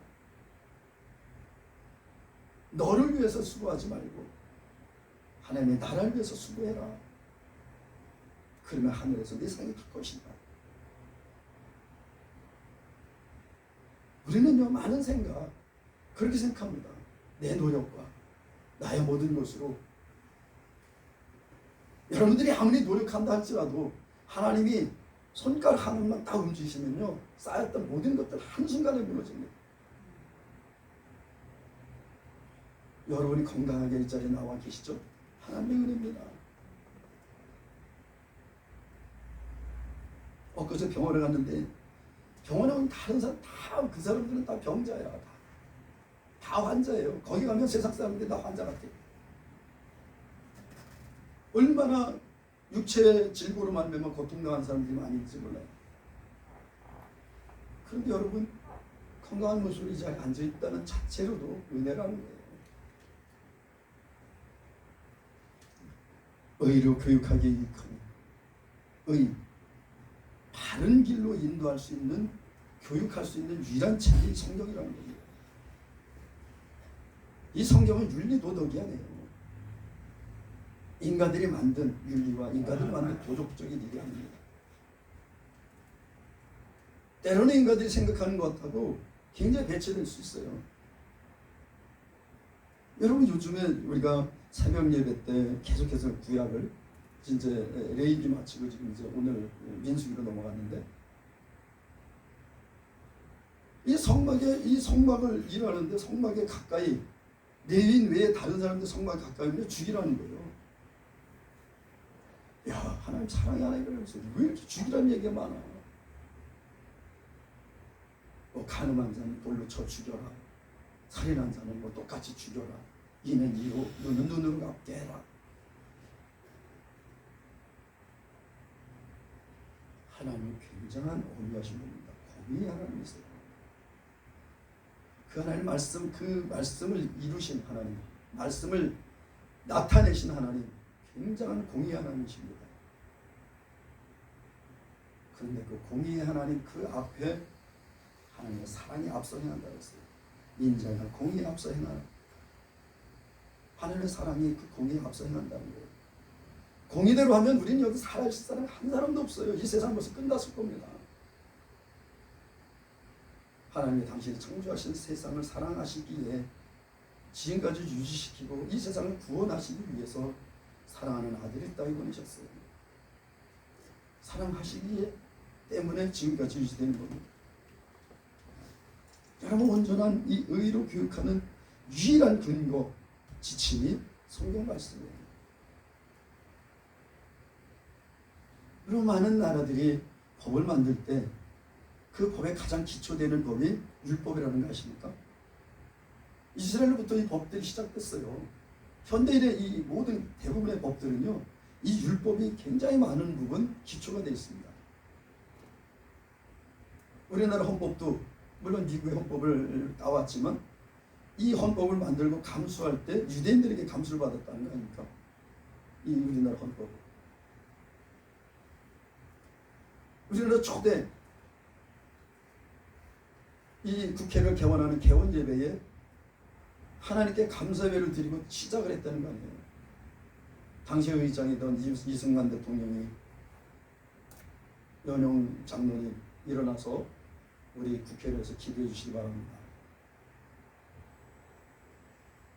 너를 위해서 수고하지 말고 하나님의 나라를 위해서 수고해라. 그러면 하늘에서 네 상이 클 것이다. 우리는요 많은 생각 그렇게 생각합니다. 내 노력과 나의 모든 것으로 여러분들이 아무리 노력한다 할지라도 하나님이 손가락 하나만 딱 움직이시면요 쌓였던 모든 것들 한순간에 무너집니다. 여러분이 건강하게 이 자리에 나와 계시죠? 하나님의 은혜입니다. 엊그제 병원에 갔는데 병원에 오면 다른 사람 다 그 사람들은 다 병자야. 다 환자예요. 거기 가면 세상 사람들이 다 환자 같아. 얼마나 육체 질고로 말미암아 고통당하는 사람들이 많이 있는지 몰라요. 그런데 여러분 건강한 모습으로 이 자리에 앉아있다는 자체로도 은혜라는 거예요. 의로 교육하게 유익하며 의 바른 길로 인도할 수 있는 교육할 수 있는 유일한 책이 성경이라는 거예요. 이 성경은 윤리 도덕이 아니에요. 인간들이 만든 윤리와 인간들이 만든 도덕적인 일이 아닙니다. 때로는 인간들이 생각하는 것하고 굉장히 배치될 수 있어요. 여러분 요즘에 우리가 새벽 예배 때 계속해서 구약을 이제 레이기 마치고 지금 이제 오늘 민수기로 넘어갔는데 이 성막을 일하는데 성막에 가까이 레위인 외에 다른 사람들 성막에 가까이 오면 죽이라는 거예요. 야 하나님 사랑이 하나님이라고 해서 왜 이렇게 죽이라는 얘기가 많아. 뭐 간음한 자는 돌로 쳐 죽여라. 살인한 자는 뭐 똑같이 죽여라. 이는 이로 눈은 눈으로 갚게 해라. 하나님이 굉장한 어리하신 분입니다. 공의의 하나님이세요. 그 하나님 말씀, 그 말씀을 이루신 하나님, 말씀을 나타내신 하나님, 굉장한 공의의 하나님이십니다. 그런데 그 공의의 하나님 그 앞에 하나님의 사랑이 앞서 행한다고 했어요. 인자가 공의에 앞서 행하라. 하나님의 사랑이 그 공의에 앞서 행한다는 거예요. 공의대로 하면 우리는 여기 살아있을 사람 한 사람도 없어요. 이 세상 벌써 끝났을 겁니다. 하나님이 당신이 창조하신 세상을 사랑하시기에 지금까지 유지시키고 이 세상을 구원하시기 위해서 사랑하는 아들을 따위 보내셨어요. 사랑하시기에 때문에 지금까지 유지되는 겁니다. 여러분 온전한 이 의로 교육하는 유일한 근거, 지침이 성경 말씀이에요. 그리고 많은 나라들이 법을 만들 때 그 법의 가장 기초되는 법이 율법이라는 거 아십니까? 이스라엘로부터 이 법들이 시작됐어요. 현대인의 이 모든 대부분의 법들은요, 이 율법이 굉장히 많은 부분 기초가 되어 있습니다. 우리나라 헌법도 물론 미국의 헌법을 따왔지만 이 헌법을 만들고 감수할 때 유대인들에게 감수를 받았다는 거 아닙니까? 이 우리나라 헌법. 우리나라 초대 이 국회를 개원하는 개원 예배에 하나님께 감사예배를 드리고 시작을 했다는 거 아니에요. 당시 의장이던 이승만 대통령이 연용 장로님 일어나서 우리 국회를 해서 기도해 주시기 바랍니다.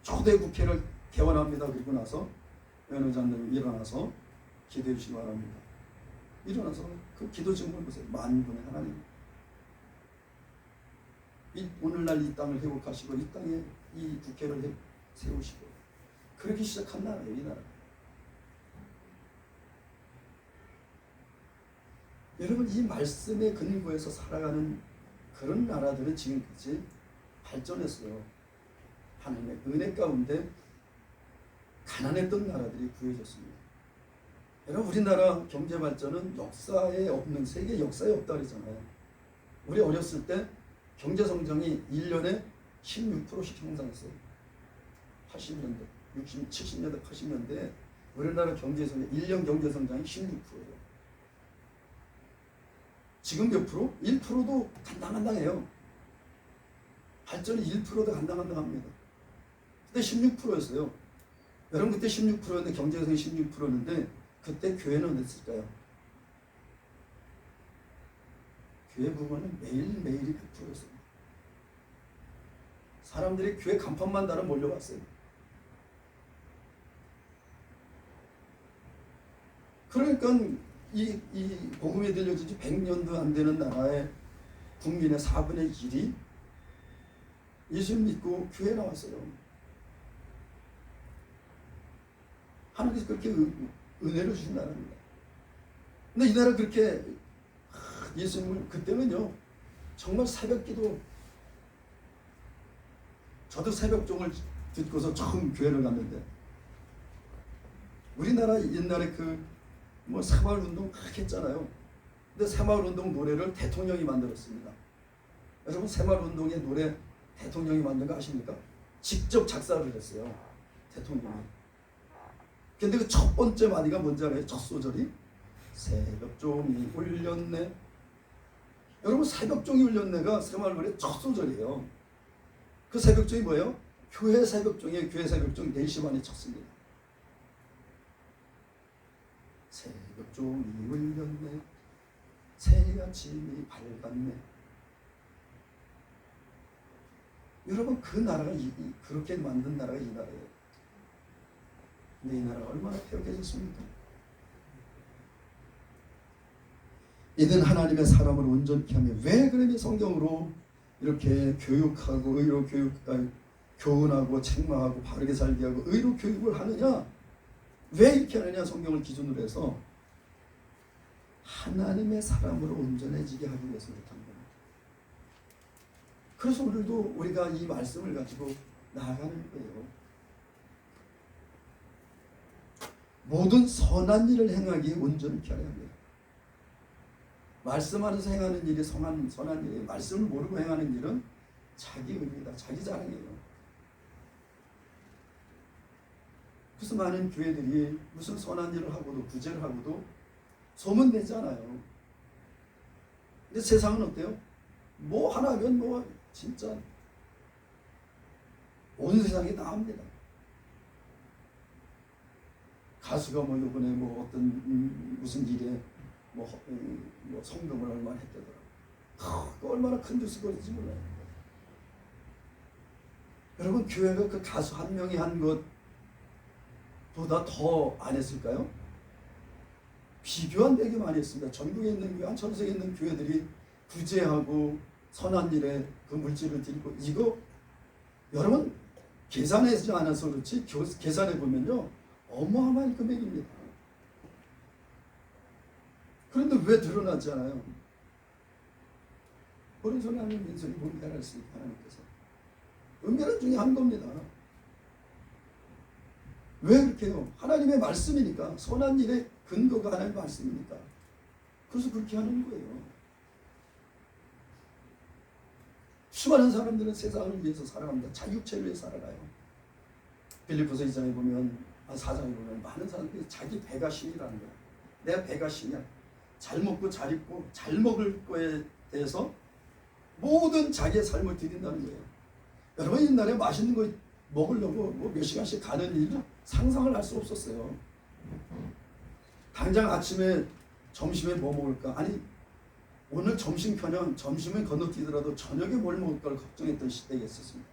초대 국회를 개원합니다. 그리고 나서 연용 장로님 일어나서 기도해 주시기 바랍니다. 일어나서 그 기도 증거를 보세요. 만군의 하나님, 오늘날 이 땅을 회복하시고 이 땅에 이 국회를 세우시고 그렇게 시작한 나라예요. 이 나라. 여러분, 이 말씀의 근거에서 살아가는 그런 나라들은 지금까지 발전했어요. 하나님의 은혜 가운데 가난했던 나라들이 구해졌습니다. 여러분, 우리나라 경제 발전은 역사에 없는, 세계 역사에 없다 그러잖아요. 우리 어렸을 때 경제 성장이 1년에 16%씩 성장했어요. 80년대, 60, 70년대, 80년대 우리나라 경제 성장, 1년 경제 성장이 16%예요. 지금 몇 프로? 1%도 간당간당해요. 발전이 1%도 간당간당합니다. 그때 16%였어요. 여러분, 그때 16%였는데 경제성이 16%였는데 그때 교회는 어땠을까요? 교회 부분은 매일매일이 100%였어요. 사람들이 교회 간판만 달아 몰려왔어요. 그러니까 이 복음이 들려진 지 100년도 안 되는 나라의 국민의 4분의 1이 예수 믿고 교회에 나왔어요. 하나님께서 그렇게 은혜를 주신 나라입니다. 근데 이 나라 그렇게 예수님을 그때는요 정말 새벽기도, 저도 새벽종을 듣고서 처음 교회를 갔는데 우리나라 옛날에 뭐 새마을운동 그렇게 했잖아요. 근데 새마을운동 노래를 대통령이 만들었습니다. 여러분, 새마을운동의 노래 대통령이 만든 거 아십니까? 직접 작사를 했어요, 대통령이. 근데 그 첫 번째 마디가 뭔지 알아요? 첫 소절이 새벽종이 울렸네. 여러분, 새벽종이 울렸네가 새마을 노래 첫 소절이에요. 그 새벽종이 뭐예요? 교회 새벽종이에요. 교회 새벽종 4시 반에 쳤습니다. 새벽종이 울렸네, 새 아침이 밝았네. 여러분, 그 나라가 그렇게 만든 나라가 이 나라예요. 근데 이 나라가 얼마나 폐역해졌습니까? 이는 하나님의 사람을 온전케 하며, 왜 그러니 성경으로 이렇게 교육하고 의로 교훈하고 책망하고 바르게 살게 하고 의로 교육을 하느냐? 왜 이렇게 하느냐? 성경을 기준으로 해서 하나님의 사람으로 온전해지게 하기 위해서 그렇게 합니다. 그래서 오늘도 우리가 이 말씀을 가지고 나아가는 거예요. 모든 선한 일을 행하기에 온전케 하려 합니다. 말씀 안에서 행하는 일이 선한 일이에요. 말씀을 모르고 행하는 일은 자기 의입니다. 자기 자랑이에요. 그래서 많은 교회들이 무슨 선한 일을 하고도 구제를 하고도 소문내지 않아요. 근데 세상은 어때요? 뭐 하나 하면 뭐 진짜 온 세상이 다 합니다. 가수가 뭐 이번에 뭐 어떤 무슨 일에 뭐 성금을 얼마나 했다더라. 그 얼마나 큰 뉴스 거리지 몰라요. 여러분, 교회가 그 가수 한 명이 한 것보다 더 안 했을까요? 비교 안 되게 많이 했습니다. 전국에 있는 교회, 전 세계에 있는 교회들이 구제하고 선한 일에 그 물질을 드리고, 이거 여러분 계산하지 않아서 그렇지 계산해 보면요 어마어마한 금액입니다. 그런데 왜 드러나지 않아요? 오른손에 하는 민선이 분별할 수 있다. 하나님께서 은별한 중에 한 겁니다. 왜 그렇게 해요? 하나님의 말씀이니까. 선한 일의 근거가 하나님의 말씀이니까. 그래서 그렇게 하는 거예요. 수많은 사람들은 세상을 위해서 살아갑니다. 자기 육체를 위해 살아가요. 빌립보서 2장에 보면 4장에 보면 많은 사람들이 자기 배가 신이라는 거야. 내 배가 신이야. 잘 먹고 잘 입고 잘 먹을 거에 대해서 모든 자기의 삶을 드린다는 거예요. 여러분 옛날에 맛있는 거 먹으려고 뭐 몇 시간씩 가는 일 상상을 할 수 없었어요. 당장 아침에 점심에 뭐 먹을까? 아니 오늘 점심커녕 점심은 건너뛰더라도 저녁에 뭘 먹을 걸 걱정했던 시대가 있었습니다.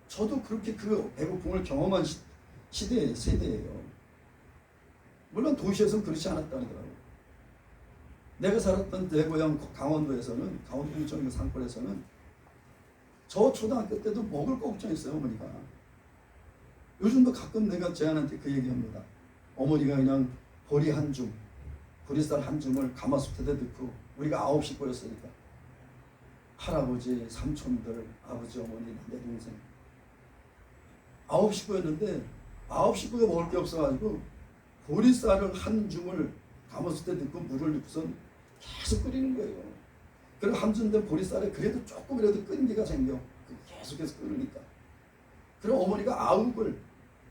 저도 그렇게 그 배고픔을 경험한 세대예요. 물론 도시에서는 그렇지 않았다더라고요. 내가 살았던 내 고향 강원도에서는, 강원도 인천 산골에서는 저 초등학교 때도 먹을 거 걱정했어요. 어머니가. 요즘도 가끔 내가 제 아내한테 그 얘기합니다. 어머니가 그냥 보리 한 줌, 보리쌀 한 줌을 가마솥에다 넣고, 우리가 9시 꼬였으니까 할아버지, 삼촌들, 아버지, 어머니, 내 동생 9시 꼬였는데 9시 꼬여 먹을 게 없어가지고 보리쌀을 한 줌을 가마솥에 넣고 물을 넣고선 계속 끓이는 거예요. 그리고 한 줌 된 보리쌀에 그래도 조금이라도 끈기가 생겨. 계속해서 끓으니까. 그리고 어머니가 아욱을,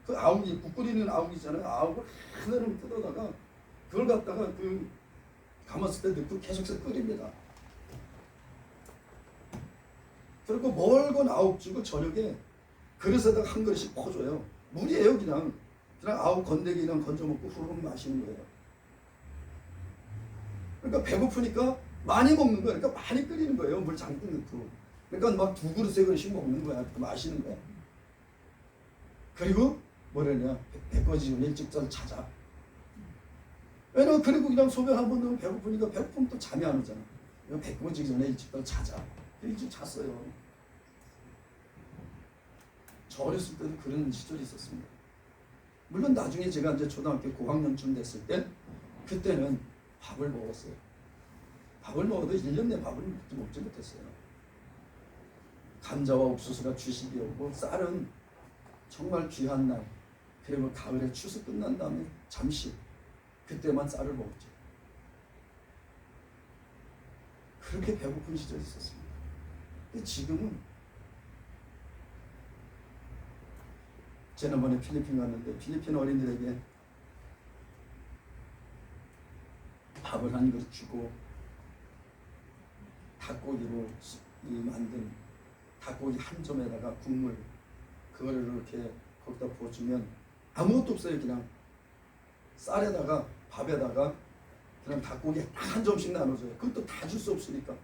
그 아욱이 국 끓이는 아욱이잖아요. 아욱을 하나를 뜯어다가 그걸 갖다가 그 가마솥에 넣고 계속해서 끓입니다. 그리고 멀건 아욱 주고 저녁에 그릇에다가 한 그릇씩 퍼줘요. 물이에요. 그냥 아욱 건더기 그냥 건져 먹고 후루룩 마시는 거예요. 그러니까 배고프니까 많이 먹는 거예요. 그러니까 많이 끓이는 거예요. 물 잔뜩 넣고. 그러니까 막 2그릇 3그릇씩 먹는 거야. 마시는 거야. 그리고 뭐래냐, 배꺼지 좀 일찍 찾아. 왜냐면 그리고 그냥 소변 한 번 넣으면 배고프니까 배고프면 또 잠이 안 오잖아. 배꺼지 전에 일찍 찾아. 일찍 잤어요. 저 어렸을 때도 그런 시절이 있었습니다. 물론 나중에 제가 이제 초등학교 고학년쯤 됐을 때 그때는 밥을 먹었어요. 밥을 먹어도 1년 내 밥을 먹지 못했어요. 감자와 옥수수가 주식이었고 쌀은 정말 귀한 날, 그리고 가을에 추수 끝난 다음에 잠시 그때만 쌀을 먹었죠. 그렇게 배고픈 시절이 있었습니다. 근데 지금은 지난번에 필리핀 갔는데 필리핀 어린이들에게 밥을 한 그릇 주고 닭고기로 만든 닭고기 한 점에다가 국물 그거를 이렇게 거기다 부어주면 아무것도 없어요. 그냥 쌀에다가 밥에다가 그냥 닭고기 한 점씩 나눠줘요. 그것도 다 줄 수 없으니까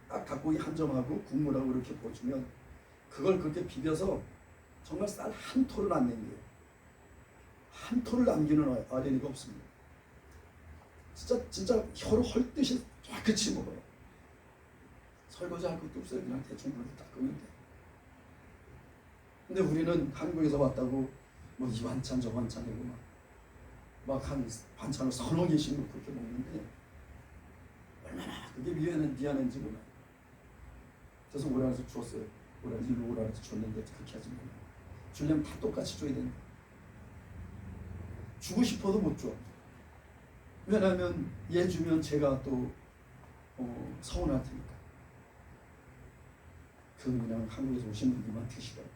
딱 닭고기 한 점하고 국물하고 이렇게 부어주면 그걸 그렇게 비벼서 정말 쌀 한 톨을 안 남겨요. 한 톨을 남기는 어린이가 없습니다. 진짜 혀를 헐듯이 깨끗이 먹어요. 설거지 할 것도 없어요. 그냥 대충 물을 닦으면 돼. 근데 우리는 한국에서 왔다고 뭐 이 반찬 저 반찬이고 막 한 반찬을 서너 개씩 놓고 그렇게 먹는데 얼마나 그게 미안한지 몰라요. 그래서 오라에서 줬어요. 일로 오라에서 줬는데 그렇게 하지 말고 주려면 다 똑같이 줘야 된다. 주고 싶어도 못 줘. 왜냐하면 얘 주면 제가 또 서운할 테니까. 그냥 한국에서 오신 분들만 드시라고.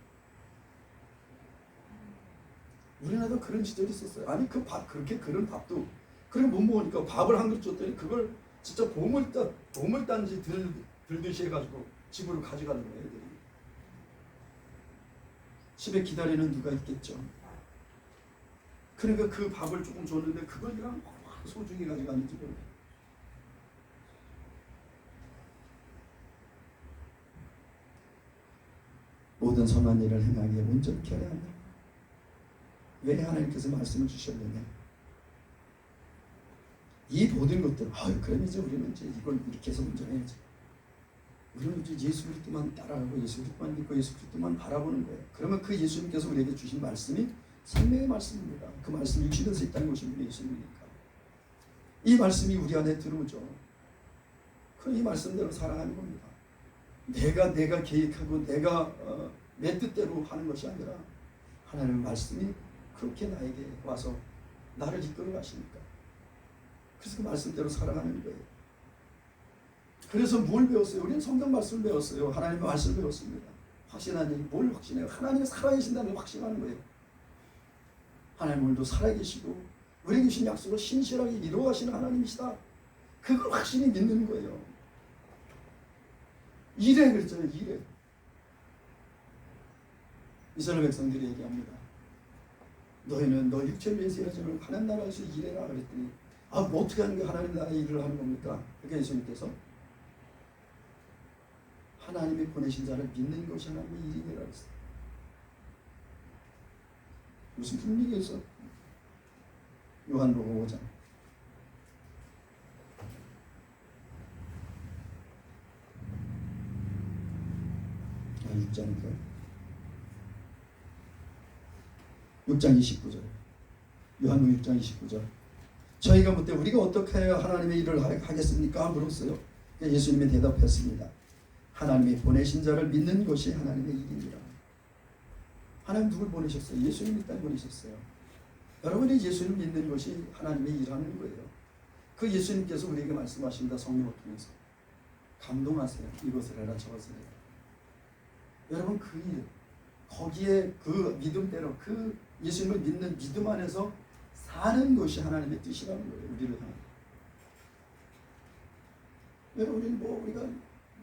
우리나라도 그런 시절이 있었어요. 아니 그 밥 그렇게 그런 밥도 그렇게 못 먹으니까 밥을 한 그릇 줬더니 그걸 진짜 보물단지 들듯이 해가지고 집으로 가져가는 거예요. 애들이. 집에 기다리는 누가 있겠죠. 그러니까 그 밥을 조금 줬는데 그걸 그냥 소중히 가져갔는지 몰라요. 모든 선한 일을 행하기에 온전케 하려 한다. 왜 하나님께서 말씀을 주셨느냐? 이 모든 것들, 그럼 이제 우리는 이제 이걸 이렇게 해서 운전해야지. 우리는 이제 예수 그리스도만 따라가고 예수 그리스도만 믿고 예수 그리스도만 바라보는 거예요. 그러면 그 예수님께서 우리에게 주신 말씀이 생명의 말씀입니다. 그 말씀이 육신에서 있다는 것이 우리 예수님이니까. 이 말씀이 우리 안에 들어오죠. 그 이 말씀대로 살아가는 겁니다. 내가 계획하고 내가 내 뜻대로 하는 것이 아니라 하나님의 말씀이 그렇게 나에게 와서 나를 이끌어 가시니까. 그래서 그 말씀대로 살아가는 거예요. 그래서 뭘 배웠어요? 우리는 성경 말씀을 배웠어요. 하나님의 말씀을 배웠습니다. 확신한 얘기, 뭘 확신해요? 하나님이 살아계신다는 걸 확신하는 거예요. 하나님 오늘도 살아계시고 우리에게 주신 약속을 신실하게 이루어가시는 하나님이시다. 그걸 확신히 믿는 거예요. 이래 그랬잖아요. 이래. 이스라엘 백성들이 얘기합니다. 너희는 너 육체를 위해서 일하지만 하나님 나라에서 일해라 그랬더니 뭐 어떻게 하는 게 하나님 나라의 일을 하는 겁니까? 그러니까 예수님께서 하나님이 보내신 자를 믿는 것이 하나님의 일이라 했어요. 무슨 분위기에 있어? 요한복음 5장 6장인가요? 6장 29절. 요한복음 6장 29절. 저희가 묻되 우리가 어떻게 해야 하나님의 일을 하겠습니까? 물었어요. 예수님이 대답했습니다. 하나님이 보내신 자를 믿는 것이 하나님의 일입니다. 하나님 누굴 보내셨어요? 예수님이 땅에 보내셨어요. 여러분이 예수님 믿는 것이 하나님의 일하는 거예요. 그 예수님께서 우리에게 말씀하십니다. 성령을 통해서. 감동하세요. 이것을 해라 저것을 해라. 여러분 그 일, 거기에 그 믿음대로 그 예수님을 믿는 믿음 안에서 사는 것이 하나님의 뜻이라는 거예요. 우리를 향한. 여러분 우리는 우리가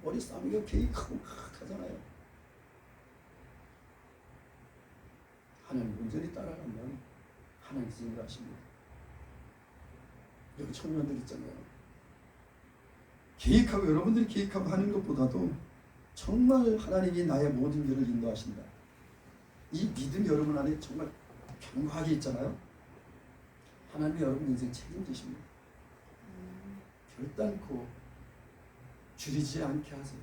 머리 싸움이가 계획하고 막 하잖아요. 하나님 온전히 따라가면 하나님께서 일하십니다. 여기 청년들 있잖아요. 계획하고 여러분들이 계획하고 하는 것보다도 정말 하나님이 나의 모든 길을 인도하신다. 이 믿음 여러분 안에 정말 견고하게 있잖아요. 하나님이 여러분 인생 책임지십니다. 결단코 줄이지 않게 하세요.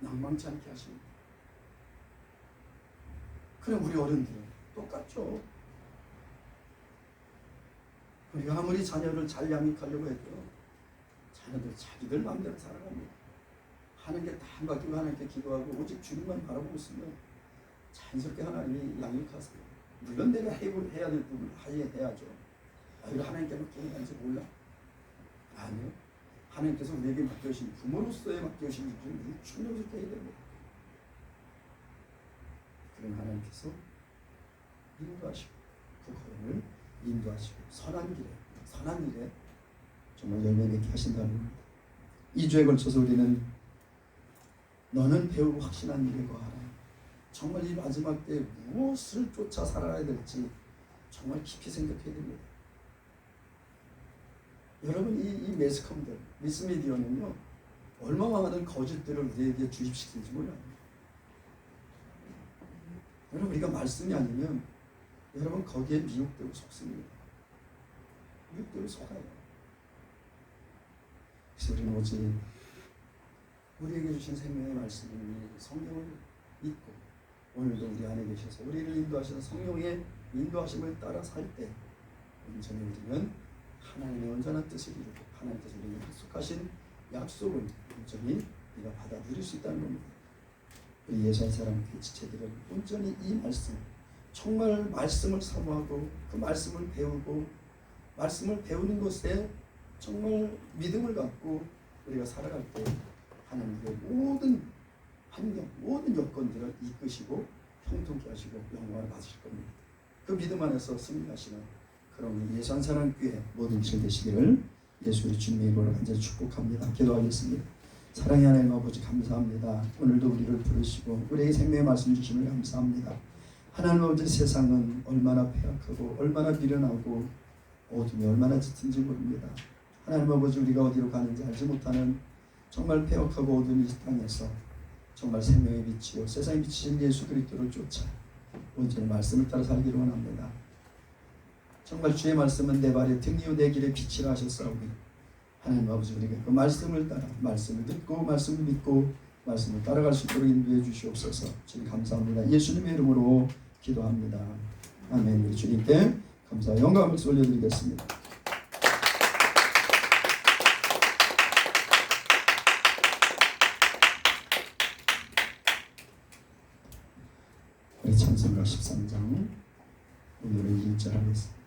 낭망치 않게 하십니다. 그럼 우리 어른들은 똑같죠. 우리가 아무리 자녀를 잘 양육하려고 해도 자녀들 자기들 마음대로 살아갑니다. 하는 게 다 맡기고 하나님께 기도하고 오직 주님만 바라보고 있으면 자연스럽게 하나님이 양육하세요. 물론 내가 해야 될 부분을 해야죠. 왜 하나님께 맡기는 건지 몰라? 아니요. 하나님께서 우리에게 맡겨주신 부모로서의 맡겨주신 일을 충성스럽게 해야 됩니다. 그런 하나님께서 인도하시고 그 걸음을 인도하시고 선한 길에 정말 열매 맺게 하신다는 겁니다. 2주에 걸쳐서 우리는 너는 배우고 확신한 일에 거하라. 정말 이 마지막 때 무엇을 쫓아 살아야 될지 정말 깊이 생각해야 됩니다. 여러분 이 매스컴들, 미스미디어는요 얼마나 많은 거짓들을 우리에게 주입시키는지 몰라요. 여러분 우리가 말씀이 아니면 여러분 거기에 미혹되고 속습니다. 미혹되고 속아요. 그래서 우리는 오직 우리에게 주신 생명의 말씀인 성경을 믿고 오늘도 우리 안에 계셔서 우리를 인도하시는 성령의 인도하심을 따라 살 때 온전히 우리는 하나님의 온전한 뜻을 이루고 하나님께서 우리에게 약속하신 약속을 온전히 우리가 받아 누릴 수 있다는 겁니다. 우리 예수의 사람 지체들은 온전히 이 말씀, 정말 말씀을 사모하고 그 말씀을 배우고 말씀을 배우는 것에 정말 믿음을 갖고 우리가 살아갈 때 하나님의 모든 환경, 모든 여건들을 이끄시고 형통케 하시고 영광을 받으실 겁니다. 그 믿음 안에서 승리하시는 그런 예수한 사람 교회 모든 일 되시기를 예수 우리 주님의 이름으로 간절히 축복합니다. 기도하겠습니다. 사랑의 하나님 아버지 감사합니다. 오늘도 우리를 부르시고 우리에게 생명의 말씀 주심을 감사합니다. 하나님 아버지 세상은 얼마나 폐악하고 얼마나 미련하고 어둠이 얼마나 짙은지 모릅니다. 하나님 아버지 우리가 어디로 가는지 알지 못하는 정말 폐역하고 어두운 이 땅에서 정말 생명의 빛이요 세상의 빛이신 예수 그리스도를 쫓아 온전히 말씀을 따라 살기를 원합니다. 정말 주의 말씀은 내 발의 등이요 내 길의 빛이라 하셨사오니 하나님 아버지 우리가 그 말씀을 따라 말씀을 듣고 말씀을 믿고 말씀을 따라갈 수 있도록 인도해 주시옵소서. 주님 감사합니다. 예수님의 이름으로 기도합니다. 아멘. 우리 주님께 감사와 영광을 올려드리겠습니다. 찬송가 13장 오늘은 1절 하겠습니다.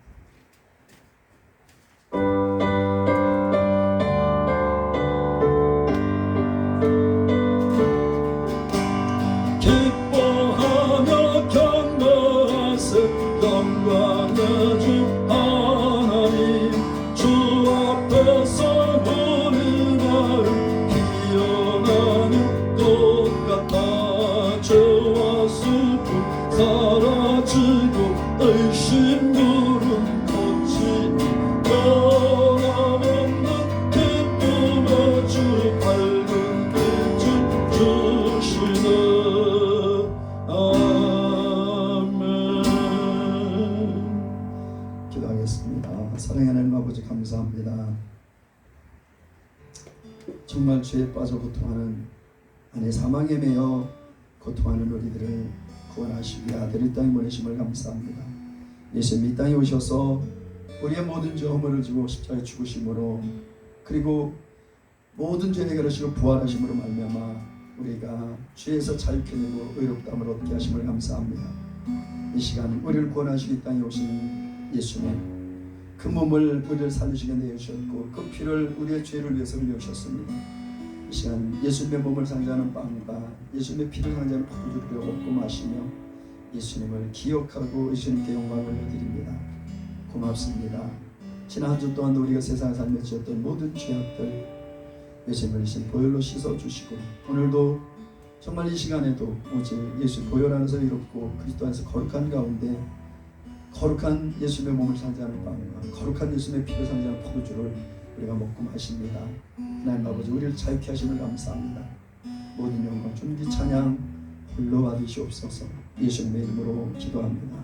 지고 의심 구름 거친 변함없는 기쁨의 주 밝은 빛을 주시네. 아멘. 기도하겠습니다. 사랑하는 하나님 아버지 감사합니다. 정말 죄에 빠져 고통하는 아니 사망에 매여 고통하는 우리들을 구원하시기 위해 아들 이 땅에 보내심을 감사합니다. 예수님 이 땅에 오셔서 우리의 모든 죄 허물을 지고 십자가에 죽으심으로 그리고 모든 죄 해결하시고 부활하심으로 말미암아 우리가 죄에서 자유케 되고 의롭다함을 얻게 하심을 감사합니다. 이 시간 우리를 구원하시기 이 땅에 오신 예수님 그 몸을 우리를 살리시게 내주셨고 그 피를 우리의 죄를 위해서 흘려주셨습니다. 이 시간 예수님의 몸을 상징하는 빵과 예수님의 피를 상징하는 포도주를 먹고 마시며 예수님을 기억하고 예수님께 영광을 올려드립니다. 고맙습니다. 지난 한 주 동안 우리가 세상에 살며 지었던 모든 죄악들 예수님을 이신 보혈로 씻어주시고 오늘도 정말 이 시간에도 오직 예수 보혈 안에서 이롭고 그리스도 안에서 거룩한 가운데 거룩한 예수님의 몸을 상징하는 빵과 거룩한 예수님의 피를 상징하는 포도주를 우리가 먹고 마십니다. 하나님 아버지 우리를 자유케 하심을 감사합니다. 모든 영광 존귀 찬양 홀로 받으시옵소서. 예수님의 이름으로 기도합니다.